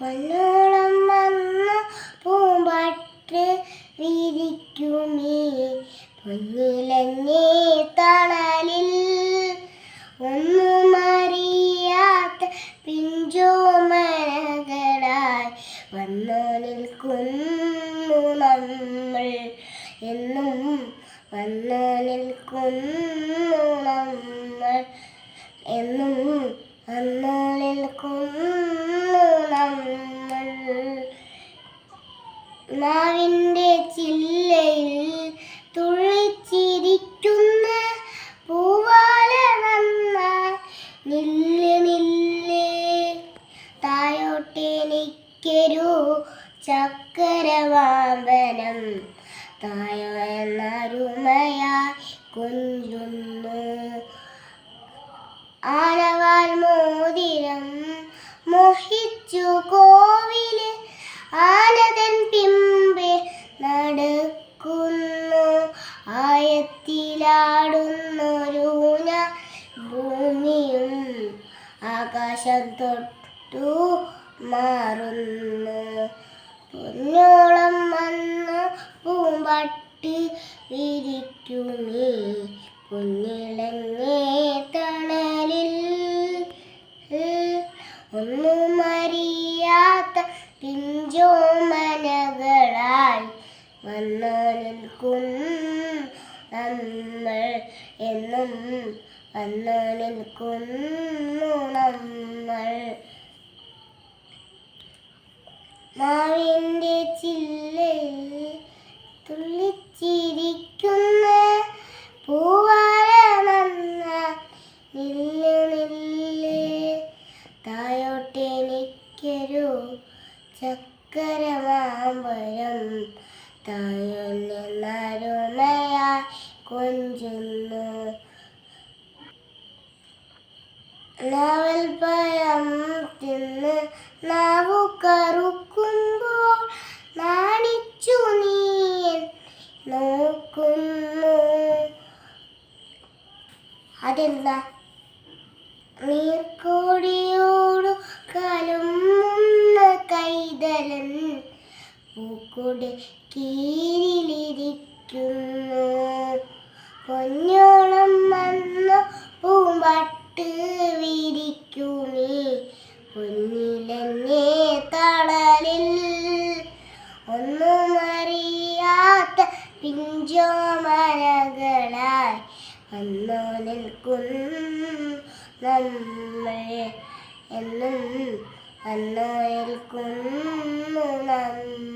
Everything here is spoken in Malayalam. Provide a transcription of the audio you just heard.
പൊന്നോളം വന്നു പൂമ്പട്ട് വിരിക്കുമേ പൊന്നിലങ്ങേ തണലിൽ ഒന്നുമറിയാത്ത പിഞ്ചോമനകളായി വന്നു നിൽക്കുന്നു നമ്മൾ എന്നും വന്നു നിൽക്കുന്നു നമ്മൾ എന്നും വന്നു നിൽക്കുന്നു നമ്മൾ നാവിൻ്റെ ചില്ലയിൽ തുള്ളിച്ചിരിക്കുന്ന പൂവാല നന്നായി നില്ല് നില്ല് തായോട്ടെനിക്കൊരു ചക്കരവാമ്പനം തായോ എന്നരുമയായി കൊഞ്ചുന്നു ആനവാൽ മോതിരം മോഹിച്ചു കോവില് ആനതൻ പിമ്പെ നടക്കുന്നു ആയത്തിലാടുന്നൊരു ഭൂമിയും ആകാശം തൊട്ടു മാറുന്നു പൊന്നോളം വന്നു പൂമ്പട്ട് വിരിക്കുമേ പൊന്നിളങ്ങേ തണലിൽ ഒന്നുമറിയാത്ത പിഞ്ചോമനകളായി വന്നു നിൽക്കുന്നു നമ്മൾ എന്നും വന്നു നിൽക്കുന്നു നമ്മൾ മാവിൻ്റെ ചില്ലയിൽ തുള്ളിച്ചിരിക്കുന്ന പൂവാല നന്നായി നില്ല് നില്ല് തായോട്ടെനിക്കൊരു ചക്കരമാമ്പഴം തായോ എന്നരുമയായി കൊഞ്ചുന്നു നാവൽപ്പഴം തിന്ന് നാവു കറുക്കുമ്പോൾ നാണിച്ചു നീ നോക്കുന്നു അതെന്താ നീർക്കോടിയോടു കലമുന്ന കൈതലൻ പൂക്കുടെ കീഴിലിരിക്കുന്നു പൊന്നോളം വന്ന പൂമ്പട്ട് വിരിക്കുമേ പൊന്നിലങ്ങേ തണലിൽ ഒന്നുമറിയാത്ത പിഞ്ചോമനകളായി വന്നു നിൽക്കുന്നു നമ്മൾ എന്നും വന്നു നിൽക്കുന്നു നമ്മൾ.